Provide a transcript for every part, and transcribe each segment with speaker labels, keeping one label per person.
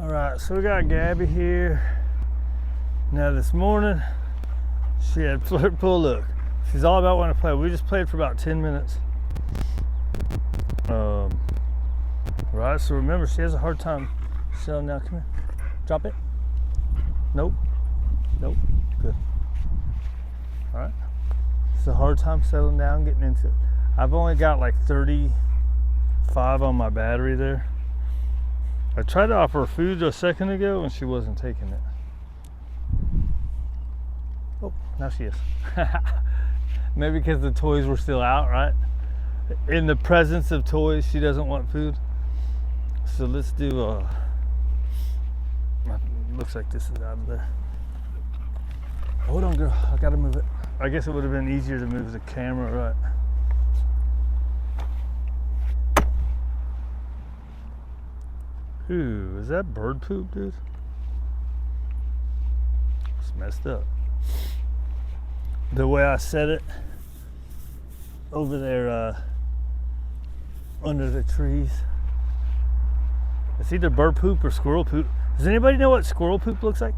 Speaker 1: All right, so we got Gabby here. Now this morning, she had flirt pull. Look, she's all about wanting to play. We just played for about 10 minutes. Right, so remember, she has a hard time settling down. Come here, drop it. Nope, nope, good. All right, it's a hard time settling down, getting into it. I've only got like 35 on my battery there. I tried to offer her food a second ago and she wasn't taking it. Oh, now she is. Maybe because the toys were still out, right? In the presence of toys, she doesn't want food. So let's do looks like this is out of there. Hold on, girl, I gotta move it. I guess it would have been easier to move the camera, right? Ooh, is that bird poop, dude? It's messed up. The way I set it over there under the trees. It's either bird poop or squirrel poop. Does anybody know what squirrel poop looks like?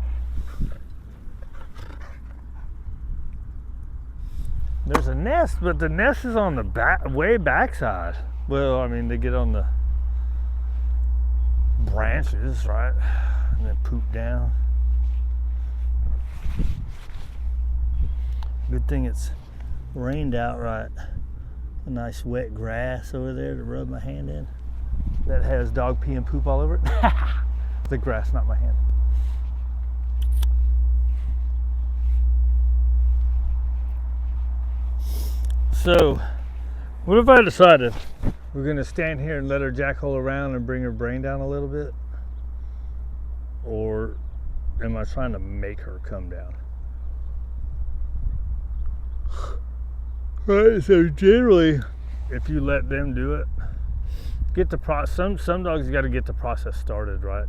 Speaker 1: There's a nest, but the nest is on the back, way backside. Well, I mean, they get on the branches, right? And then poop down. Good thing it's rained out, right? A nice wet grass over there to rub my hand in. That has dog pee and poop all over it. The grass, not my hand. So, what if I decided we're gonna stand here and let her jackhole around and bring her brain down a little bit? Or am I trying to make her come down? Right, so generally, if you let them do it, get the process. Some dogs, you got to get the process started, right?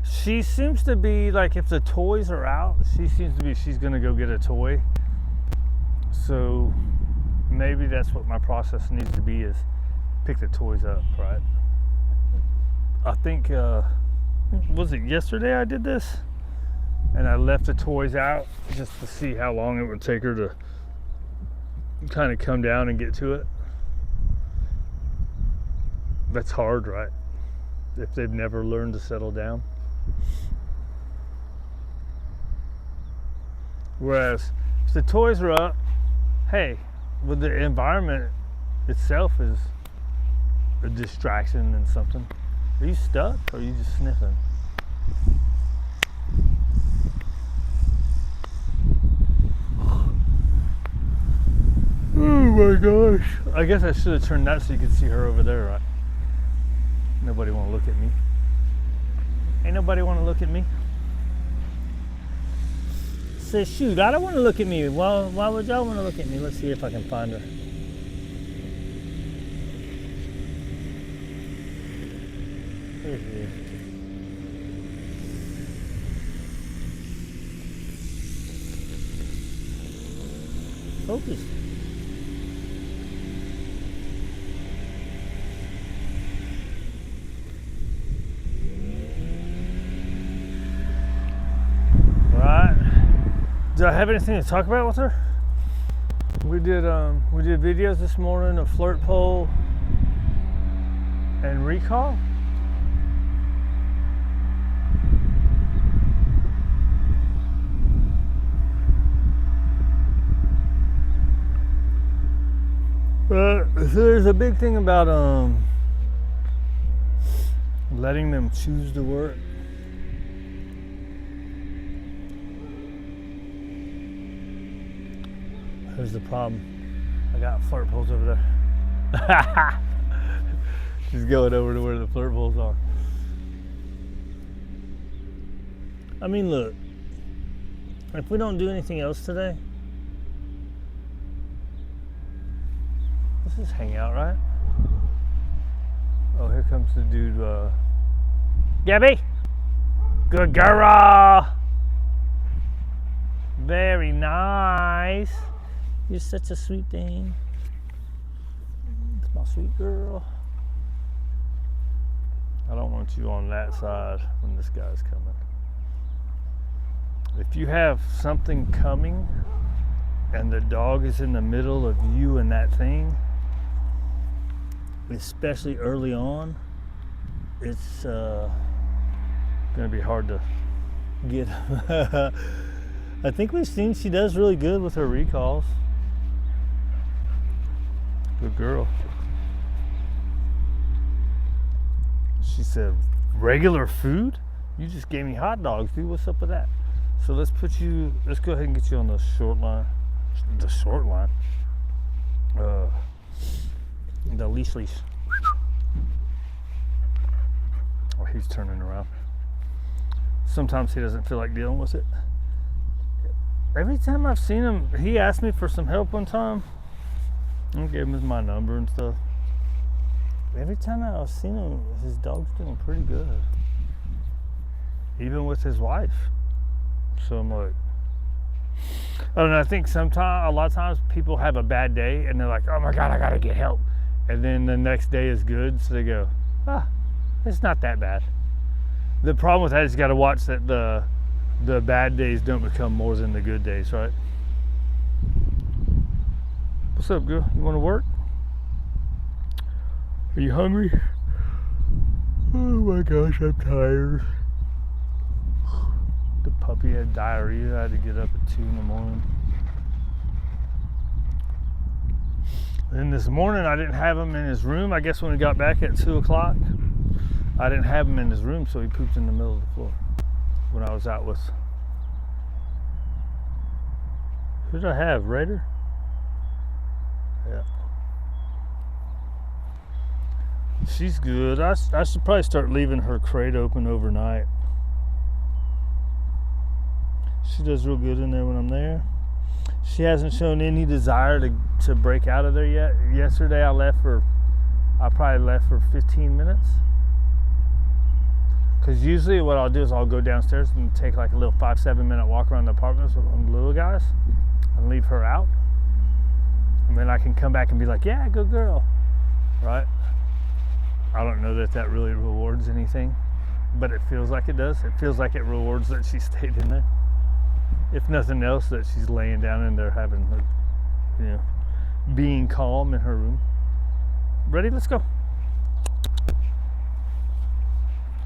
Speaker 1: She seems to be like, if the toys are out, she's gonna go get a toy. So maybe that's what my process needs to be, is pick the toys up, right? I think, was it yesterday I did this? And I left the toys out just to see how long it would take her to kind of come down and get to it. That's hard, right? If they've never learned to settle down. Whereas if the toys are up, hey, well, the environment itself is a distraction and something. Are you stuck or are you just sniffing? Oh my gosh. I guess I should have turned that so you could see her over there, right? Nobody want to look at me. Ain't nobody want to look at me. Say, shoot, I don't want to look at me. Well, why would y'all want to look at me? Let's see if I can find her. There she is. Focus. Do I have anything to talk about with her? We did videos this morning of flirt pole and recall. So there's a big thing about letting them choose to work. Here's the problem. I got flirt poles over there. She's going over to where the flirt poles are. I mean, look. If we don't do anything else today, let's just hang out, right? Oh, here comes the dude. Gabby! Good girl! Very nice. You're such a sweet thing. It's my sweet girl. don't want you on that side when this guy's coming. If you have something coming and the dog is in the middle of you and that thing, especially early on, it's going to be hard to get. I think we've seen she does really good with her recalls. Good girl. She said, regular food? You just gave me hot dogs, dude. What's up with that? So let's go ahead and get you on the short line. The short line. The leash. Oh, he's turning around. Sometimes he doesn't feel like dealing with it. Every time I've seen him, he asked me for some help one time. I gave him my number and stuff. Every time I've seen him, his dog's doing pretty good. Even with his wife. So I'm like, I don't know, I think a lot of times people have a bad day and they're like, oh my God, I gotta get help. And then the next day is good, so they go, it's not that bad. The problem with that is you gotta watch that the bad days don't become more than the good days, right? What's up, girl? You wanna work? Are you hungry? Oh my gosh, I'm tired. The puppy had diarrhea. I had to get up at 2 in the morning. Then this morning I didn't have him in his room. I guess when we got back at 2 o'clock, I didn't have him in his room, so he pooped in the middle of the floor when I was out with. Who did I have? Raider? Yeah. She's good. I should probably start leaving her crate open overnight. She does real good in there when I'm there. She hasn't shown any desire to break out of there yet. Yesterday I probably left for 15 minutes. Because usually what I'll do is I'll go downstairs and take like a little 5-7 minute walk around the apartments with the little guys and leave her out. And then I can come back and be like, yeah, good girl. Right? I don't know that really rewards anything, but it feels like it does. It feels like it rewards that she stayed in there. If nothing else, that she's laying down in there having her, being calm in her room. Ready? Let's go.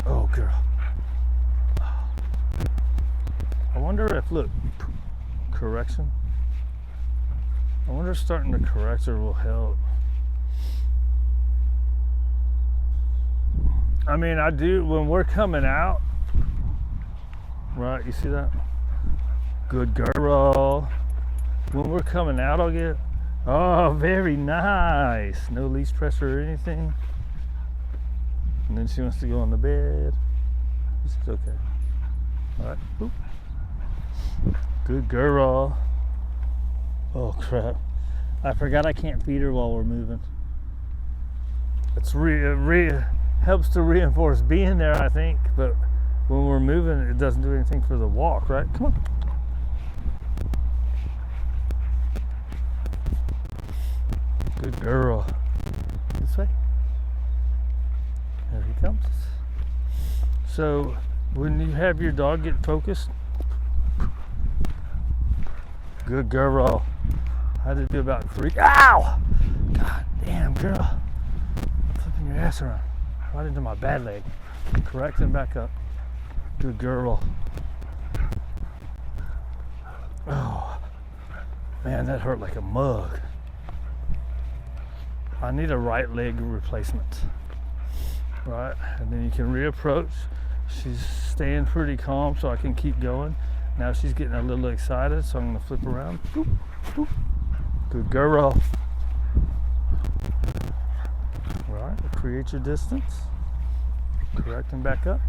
Speaker 1: Oh, girl. I wonder if, look, correction. I wonder if starting to correct her will help. I mean, I do, when we're coming out, right, you see that? Good girl. When we're coming out, I'll get, oh, very nice. No leash pressure or anything. And then she wants to go on the bed. It's okay. All right. Boop. Good girl. Oh, crap. I forgot I can't feed her while we're moving. It's helps to reinforce being there, I think. But when we're moving, it doesn't do anything for the walk, right? Come on. Good girl. This way. There he comes. So when you have your dog get focused, good girl. I had to do about 3. Ow! God damn, girl. Flipping your ass around. Right into my bad leg. Correct and back up. Good girl. Oh, man, that hurt like a mug. I need a right leg replacement. Right, and then you can reapproach. She's staying pretty calm, so I can keep going. Now she's getting a little excited, so I'm gonna flip around. Boop, boop. Good girl. Right, create your distance. Correct and back up.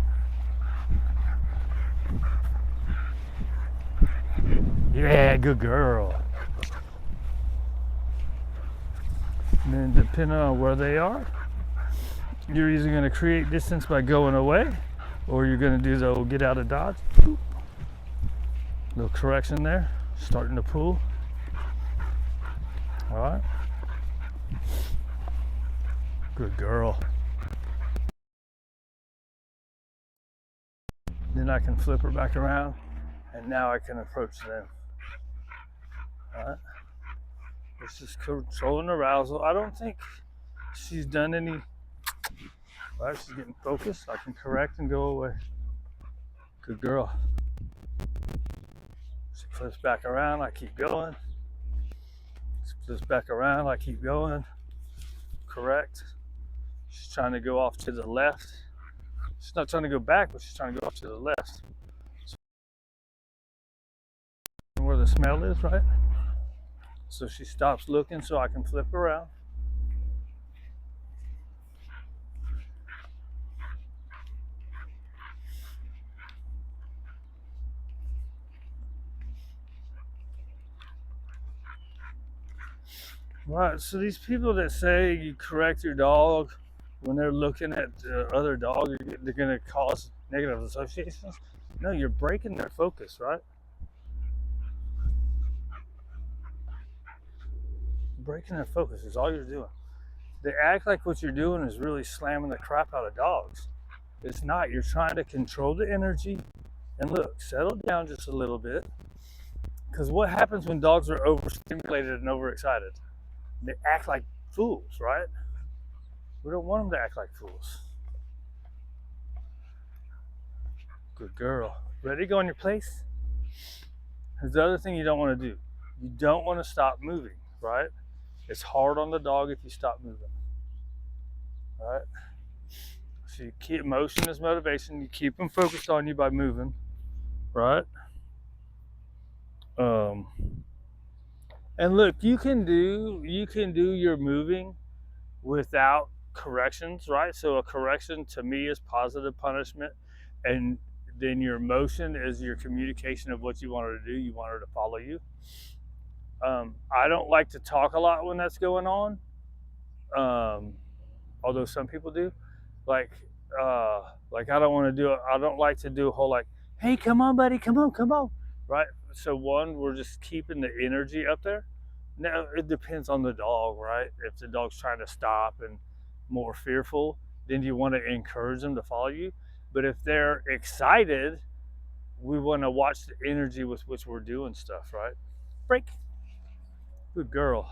Speaker 1: Yeah, good girl. And then depending on where they are, you're either going to create distance by going away, or you're going to do the old get out of dodge. Boop. Little correction there, starting to pull. All right. Good girl. Then I can flip her back around, and now I can approach them. All right. It's just controlling arousal. I don't think she's done any. All right, she's getting focused. I can correct and go away. Good girl. She flips back around. I keep going. She flips back around. I keep going. Correct. She's trying to go off to the left. She's not trying to go back, but she's trying to go off to the left. So where the smell is, right? So she stops looking so I can flip around. Right, so these people that say you correct your dog when they're looking at the other dog, they're going to cause negative associations. No, you're breaking their focus, right? Breaking their focus is all you're doing. They act like what you're doing is really slamming the crap out of dogs. It's not. You're trying to control the energy. And look, settle down just a little bit. Because what happens when dogs are overstimulated and overexcited? They act like fools, right? We don't want them to act like fools. Good girl. Ready to go in your place? Here's the other thing you don't want to do. You don't want to stop moving, right? It's hard on the dog if you stop moving, right? So you keep motion as motivation. You keep them focused on you by moving, right? And look, you can do your moving without corrections, right? So a correction to me is positive punishment, and then your motion is your communication of what you want her to do. You want her to follow you. I don't like to talk a lot when that's going on, although some people do. Like, I don't want to do it. I don't like to do a whole like, "Hey, come on, buddy, come on," right? So one, we're just keeping the energy up there. Now it depends on the dog, right? If the dog's trying to stop and more fearful, then you want to encourage them to follow you. But if they're excited, we want to watch the energy with which we're doing stuff, right? Break. Good girl.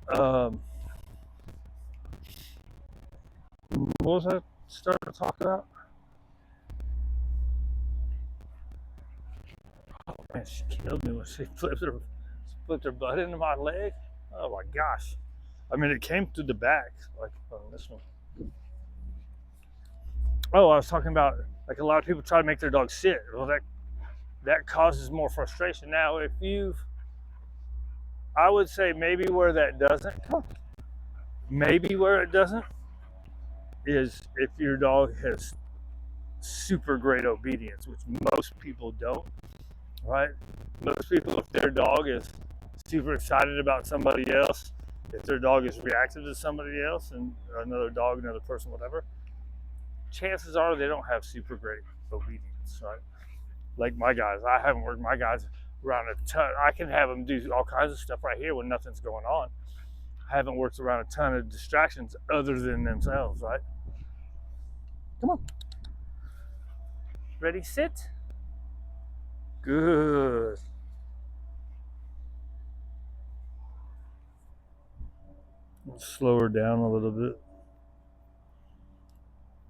Speaker 1: Um, what was I starting to talk about? Oh man, she killed me when she flipped her butt into my leg. Oh my gosh. I mean, it came through the back, like on this one. Oh, I was talking about like a lot of people try to make their dog sit. Well, that causes more frustration. Now, I would say maybe where that doesn't, maybe where it doesn't is if your dog has super great obedience, which most people don't, right? Most people, if their dog is super excited about somebody else, if their dog is reactive to somebody else and another dog, another person, whatever, chances are they don't have super great obedience, right? Like my guys, I haven't worked my guys around a ton. I can have them do all kinds of stuff right here when nothing's going on. I haven't worked around a ton of distractions other than themselves, right? Come on. Ready, sit. Good. Slow her down a little bit.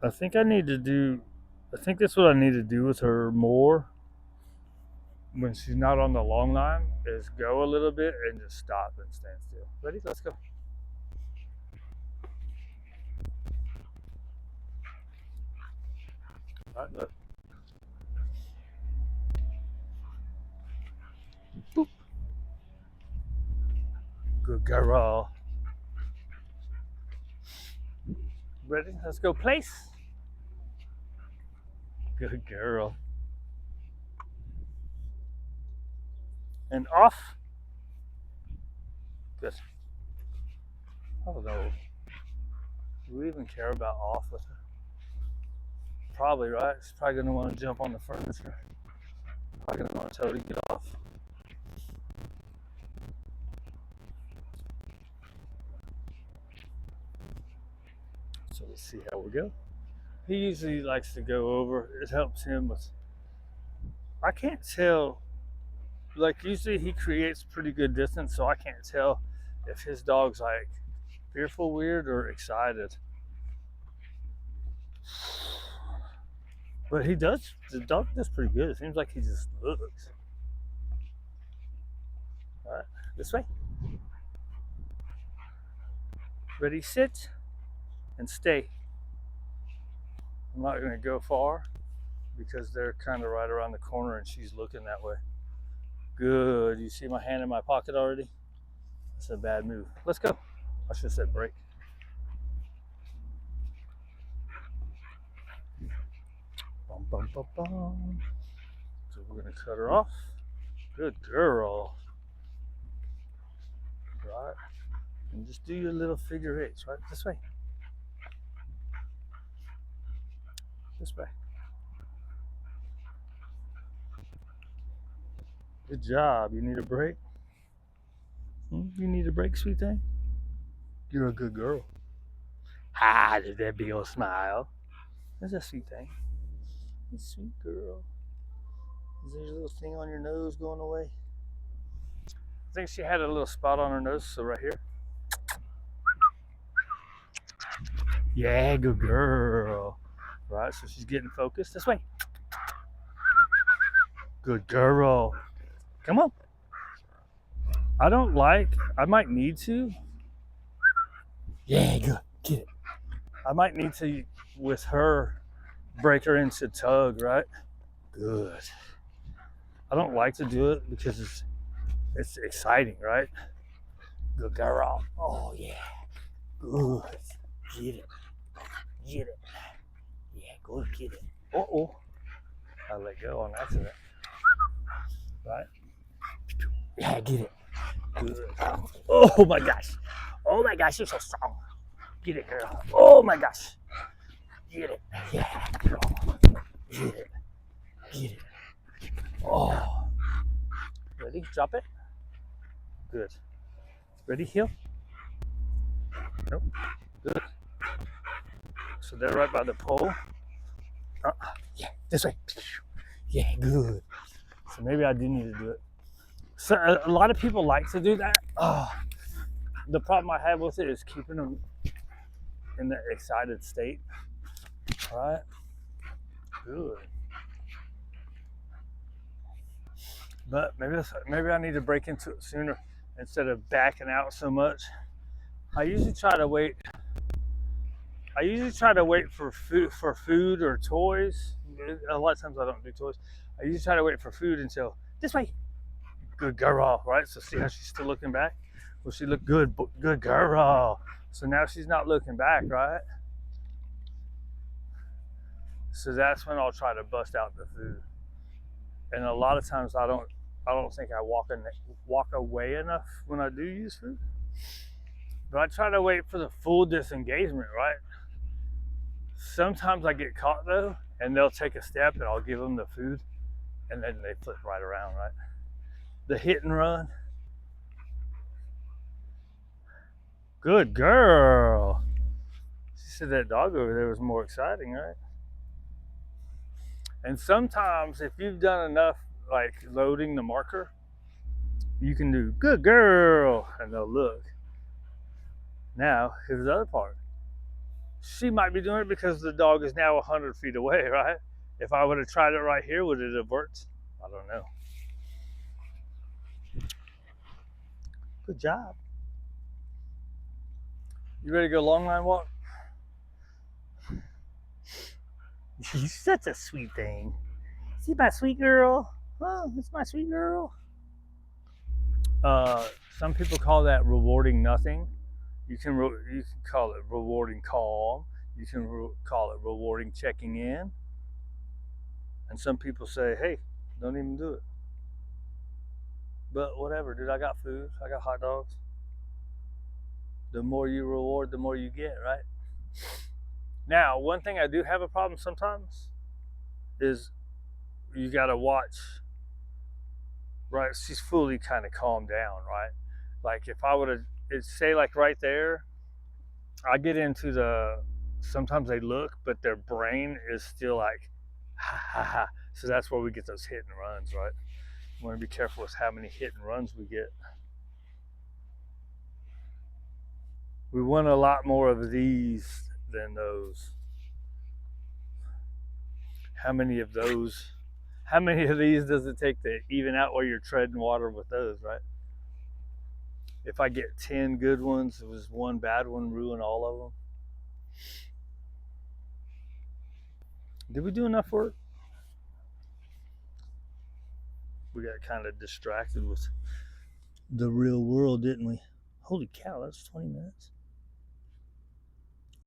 Speaker 1: I think that's what I need to do with her more when she's not on the long line is go a little bit and just stop and stand still. Ready? Let's go. All right, look. Boop. Good girl. Ready? Let's go place. Good girl. And off. Good. I don't know. Do we even care about off with her? Probably, right? She's probably going to want to jump on the furniture. Probably going to want to totally get off. So let's see how we go. He usually likes to go over. It helps him with. I can't tell. Like usually he creates pretty good distance, so I can't tell if his dog's like fearful, weird, or excited. But he does. The dog does pretty good. It seems like he just looks. All right, this way. Ready, sit, and stay. I'm not gonna go far because they're kind of right around the corner, and she's looking that way. Good. You see my hand in my pocket already? That's a bad move. Let's go. I should have said break. Bum, bum, bum, bum. So we're gonna cut her off. Good girl. Right. And just do your little figure eights, right? This way. This way. Good job. You need a break? You need a break, sweet thing? You're a good girl. Ah, there's that big old smile. That's a sweet thing. You sweet girl. Is there a little thing on your nose going away? I think she had a little spot on her nose, so right here. Yeah, good girl. Right, so she's getting focused. This way. Good girl. Come on. I might need to. Yeah, good. Get it. I might need to, with her, break her into tug, right? Good. I don't like to do it because it's exciting, right? Good girl. Oh, yeah. Good. Get it. Get it. Yeah, go get it. Uh-oh. I let go on accident. Right? Yeah, get it. Good. Oh my gosh. Oh my gosh, you're so strong. Get it, girl. Oh my gosh. Get it. Yeah, girl. Get it. Get it. Oh. Ready? Drop it. Good. Ready? Heel. Nope. Good. So they're right by the pole. Yeah, this way. Yeah, good. So maybe I do need to do it. So a lot of people like to do that. The problem I have with it is keeping them in that excited state. All right. Good. But maybe I need to break into it sooner instead of backing out so much. I usually try to wait for food or toys. A lot of times I don't do toys. I usually try to wait for food until this way. Good girl, right? So see how she's still looking back? Well, she looked good. Good girl. So now she's not looking back, right? So that's when I'll try to bust out the food. And a lot of times I don't think I walk away enough when I do use food. But I try to wait for the full disengagement, right? Sometimes I get caught though, and they'll take a step and I'll give them the food, and then they flip right around, right? The hit and run. Good girl. She said that dog over there was more exciting, right? And sometimes if you've done enough like loading the marker, you can do good girl and they'll look. Now, here's the other part. She might be doing it because the dog is now 100 feet away, right? If I would have tried it right here, would it have worked? I don't know. Good job. You ready to go long line walk? You're such a sweet thing. See my sweet girl? Oh, it's my sweet girl. Some people call that rewarding nothing. You can call it rewarding calm. You can call it rewarding checking in. And some people say, hey, don't even do it. But whatever, dude, I got food. I got hot dogs. The more you reward, the more you get, right? Now, one thing I do have a problem sometimes is you got to watch, right? She's fully kind of calmed down, right? Like if I would have, say like right there, I get into the sometimes they look, but their brain is still like, ha ha ha. So that's where we get those hit and runs, right? We want to be careful with how many hit and runs we get. We want a lot more of these than those. How many of those? How many of these does it take to even out while you're treading water with those, right? If I get 10 good ones, it was one bad one ruin all of them. Did we do enough work? We got kind of distracted with the real world, didn't we? Holy cow, that's 20 minutes.